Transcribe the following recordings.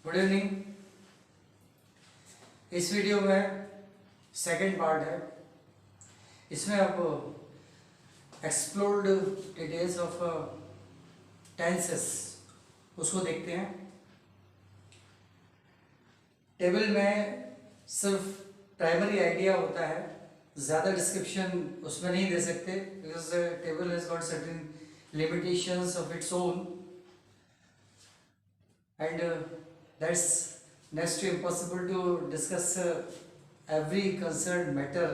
Good evening. इस video में second part है। इसमें आप एक्सप्लोर्ड डिटेल्स ऑफ टेंसेस उसको देखते हैं। टेबल में सिर्फ प्राइमरी आइडिया होता है, ज़्यादा डिस्क्रिप्शन उसमें नहीं दे सकते because table has got certain limitations of its own and that's next to impossible to discuss every concerned matter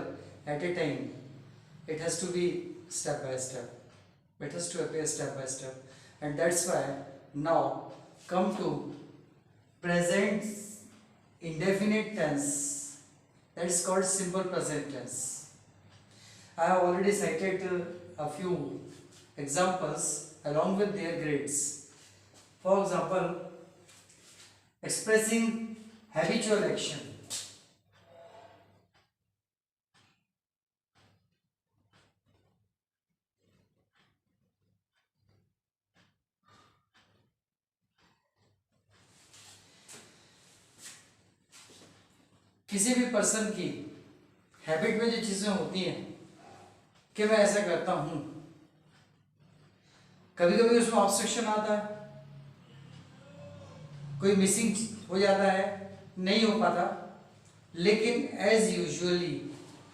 at a time. It has to be step by step, it has to appear step by step, and that's why now come to present indefinite tense, that is called simple present tense. I have already cited a few examples along with their grades. For example, expressing habitual action. किसी भी person की habit में जो चीज़ें होती हैं कि मैं ऐसा करता हूँ, कभी कभी उसमें ऑब्स्ट्रक्शन आता है, कोई मिसिंग हो जाता है, नहीं हो पाता, लेकिन एज यूजुअली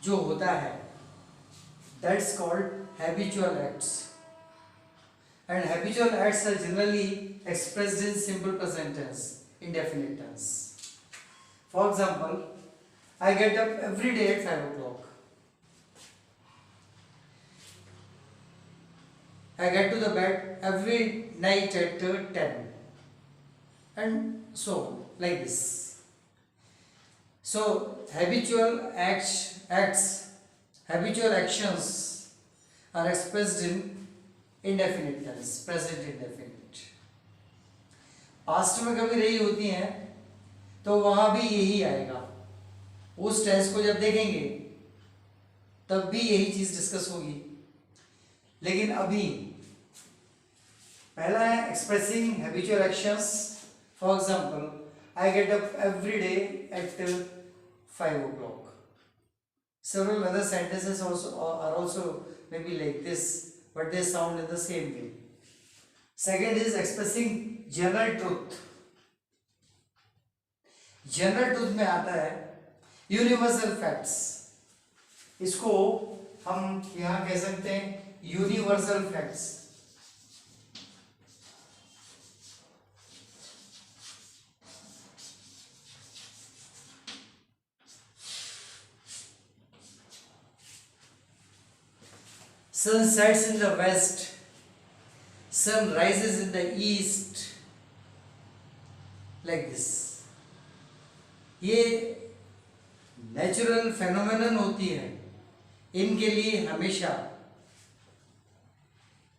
जो होता है that's called habitual acts, and habitual acts are generally expressed in simple present tense, indefinite tense. For example, I get up every day at 5 o'clock. I get to the bed every night at 10. And so, like this. So, habitual habitual actions are expressed in indefinite tense, present indefinite. Past में कभी रही होती हैं तो वहाँ भी यही आएगा. उस टेंस को जब देखेंगे तब भी यही चीज डिस्कस होगी. लेकिन अभी पहला है expressing habitual actions. For example, I get up every day at 5 o'clock. Several other sentences are also maybe like this, but they sound in the same way. Second is expressing general truth. General truth में आता है universal facts. इसको हम यहां कह सकते हैं universal facts. Sun sets in the west, sun rises in the east, like this. ये नेचुरल फेनोमेनन होती है, इनके लिए हमेशा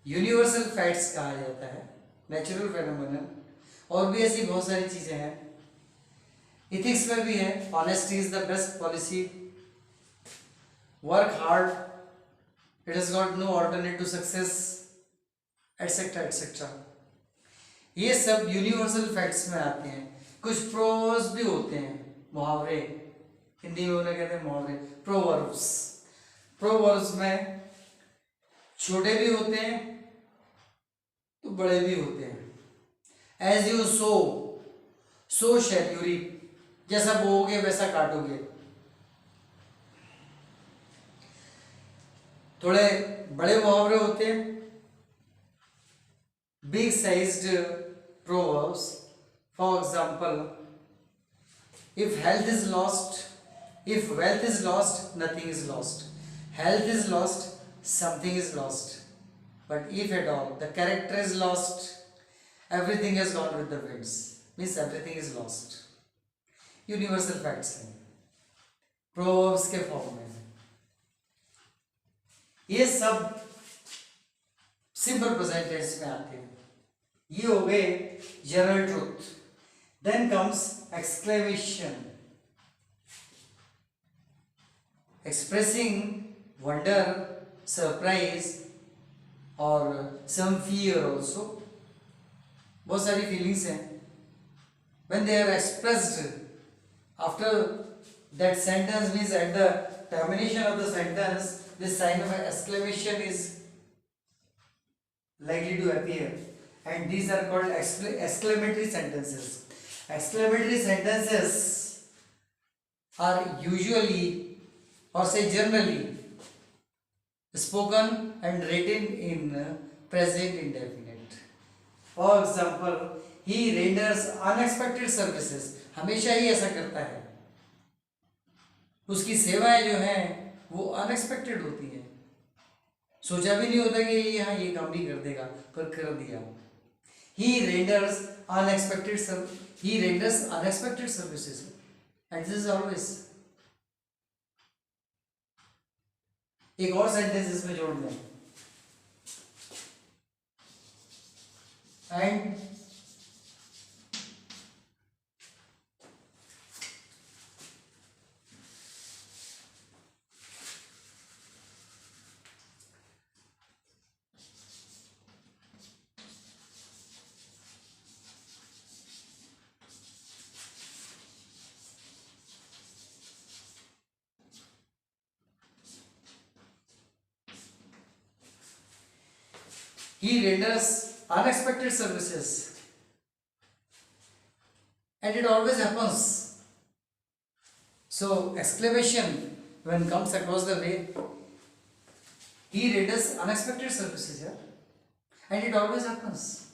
यूनिवर्सल फैक्ट्स कहा जाता है, नेचुरल फेनोमेनन. और भी ऐसी बहुत सारी चीजें हैं. इथिक्स में भी है honesty is the best policy, work hard, it has got no alternate to success, etcetera etcetera. ये सब यूनिवर्सल फैक्ट्स में आते हैं. कुछ प्रोवर्ब्स भी होते हैं, मुहावरे, हिंदी में उन्हें कहते हैं मुहावरे, प्रोवर्ब्स. प्रोवर्ब्स में छोटे भी होते हैं तो बड़े भी होते हैं. As you sow shall you reap. जैसा बोओगे वैसा काटोगे. थोड़े बड़े मुहावरे होते हैं, big sized proverbs. For example, if health is lost, if wealth is lost, nothing is lost. Health is lost, something is lost. But if at all the character is lost, everything has gone with the winds. Means everything is lost. Universal facts हैं, proverbs के form में. ये सब simple present tense में आते हैं. ये हो गए general truth. Then comes exclamation, expressing wonder, surprise or some fear also. बहुत सारी फीलिंग्स हैं. when they are expressed after that sentence, means at the termination of the sentence, this sign of exclamation is likely to appear, and these are called exclamatory sentences. Exclamatory sentences are usually, or say generally, spoken and written in present indefinite. For example, he renders unexpected services. हमेशा ही ऐसा करता है, उसकी सेवाएं जो हैं वो unexpected होती हैं, सोचा भी नहीं होता कि यहाँ ये काम भी कर देगा, पर कर दिया. He renders unexpected services, and this is always. एक और सेंटेंस इसमें जोड़ दें, and he renders unexpected services, and it always happens. So exclamation when comes across the way, he renders unexpected services, yeah, and it always happens.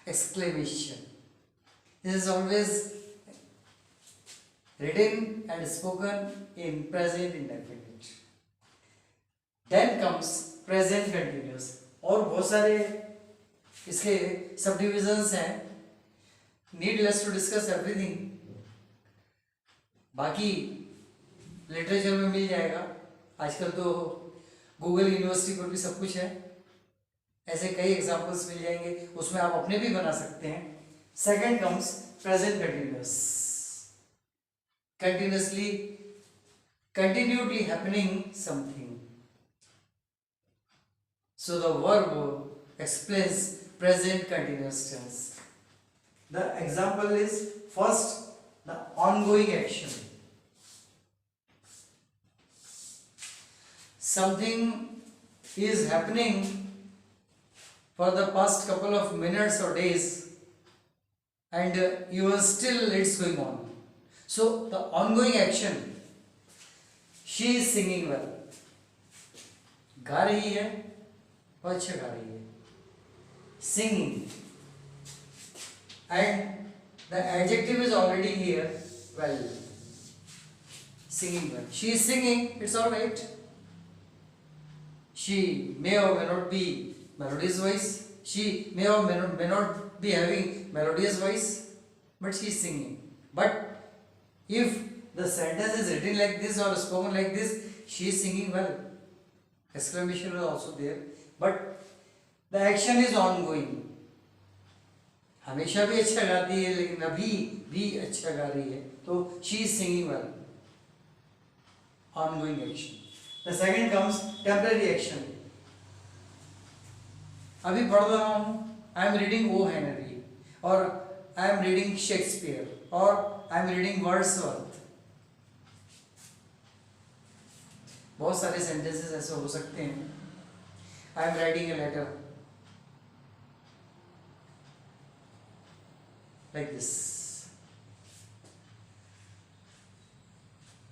Exclamation, this is always written and spoken in present indefinite. Then comes present continuous. और बहुत सारे इसके सब divisions हैं, needless to discuss everything, बाकी literature में मिल जाएगा. आजकल तो गूगल यूनिवर्सिटी पर भी सब कुछ है, ऐसे कई एग्जांपल्स मिल जाएंगे, उसमें आप अपने भी बना सकते हैं. Second comes present continuous, continuously, continuously happening something. So the verb explains present continuous tense. The example is first the ongoing action. Something is happening for the past couple of minutes or days, and you are still it's going on. So the ongoing action. She is singing well. गा रही है, अच्छा गा रही है, singing, and the adjective is already here, well, singing well. She is singing, it's all right. She may or may not be melodious voice. She may or may not be having melodious voice, but she is singing. But if the sentence is written like this or spoken like this, she is singing well. Exclamation is also there. But the action is ongoing. हमेशा भी अच्छा गाती है, लेकिन अभी भी अच्छा गा रही है, तो she is singing well. Ongoing action. The second comes temporary action. अभी पढ़ रहा हूँ, I am reading O. Henry, और I am reading Shakespeare, और I am reading Wordsworth. बहुत सारे sentences ऐसे हो सकते हैं. I am writing a letter, like this.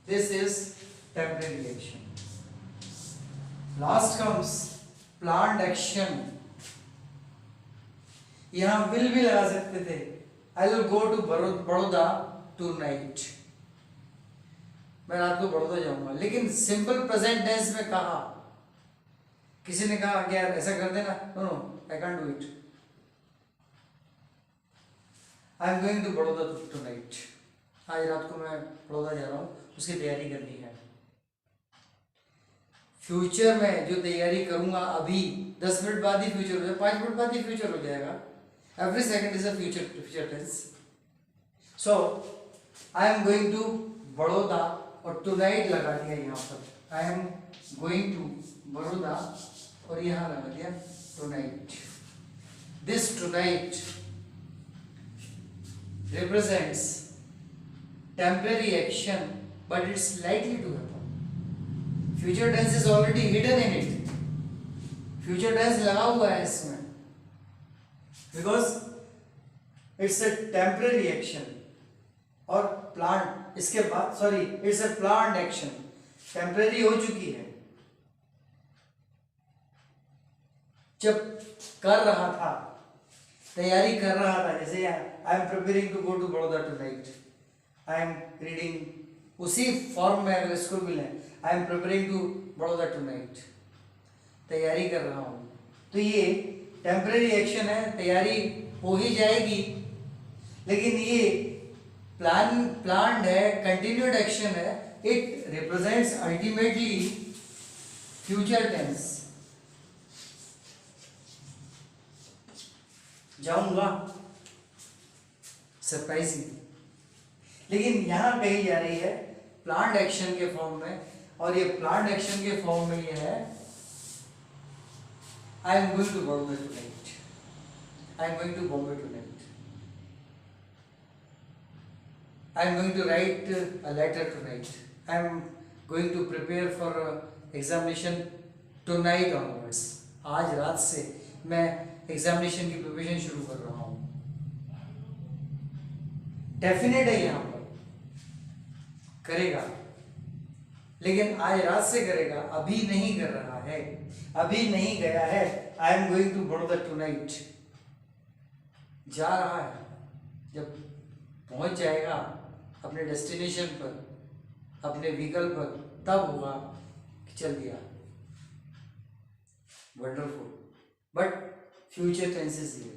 This is temporary action. Last comes planned action. यहाँ will भी लगा सकते थे. I will go to Baroda tonight. मैं रात को बड़ौदा जाऊंगा, लेकिन सिंपल प्रेजेंट टेंस में कहा, किसी ने कहा कि यार ऐसा कर देना, no I can't do it, I am going to Baroda tonight. आज रात को मैं बड़ौदा जा रहा हूँ, उसकी तैयारी करनी है. फ्यूचर में जो तैयारी करूंगा अभी 10 मिनट बाद ही फ्यूचर हो जाएगा, 5 मिनट बाद ही फ्यूचर हो जाएगा. Every second is a future tense. So I am going to Baroda, और टुनाइट लगा दिया यहाँ पर. I am going to Baroda, और यहाँ लगा दिया tonight. This tonight represents temporary action, but it's likely to happen. Future tense is already hidden in it. Future tense लगा हुआ है इसमें, because it's a temporary action. और planned इसके बाद it's a planned action. Temporary हो चुकी है. जब कर रहा था, तैयारी कर रहा था, जैसे I am preparing to go to Baroda tonight, I am reading, उसी फॉर्म में अगर इसको भी लें, I am preparing to Baroda tonight, तैयारी कर रहा हूँ, तो ये टेम्परेरी एक्शन है, तैयारी हो ही जाएगी, लेकिन ये प्लान्ड है, कंटिन्यूड एक्शन है, it represents ultimately future tense. जाऊंगा सरप्राइजिंग, लेकिन यहां कही जा रही है प्लान्ड एक्शन के फॉर्म में, और ये प्लान्ड एक्शन के फॉर्म में ये है I am going to Bombay tonight, I am going to Bombay tonight, I am going to write a letter tonight, I am going to prepare for examination tonight onwards. आज रात से मैं एग्जामिनेशन की preparation शुरू कर रहा हूं. डेफिनेट है यहां पर करेगा, लेकिन आज रात से करेगा, अभी नहीं कर रहा है, अभी नहीं गया है. I am going to Baroda tonight, जा रहा है, जब पहुंच जाएगा अपने डेस्टिनेशन पर, अपने व्हीकल पर, तब होगा कि चल दिया. Wonderful, but future tense is here.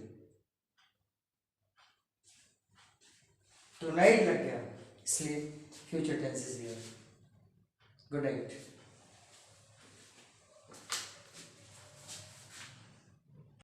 Tonight लग गया, इसलिए future tense is here. Good night.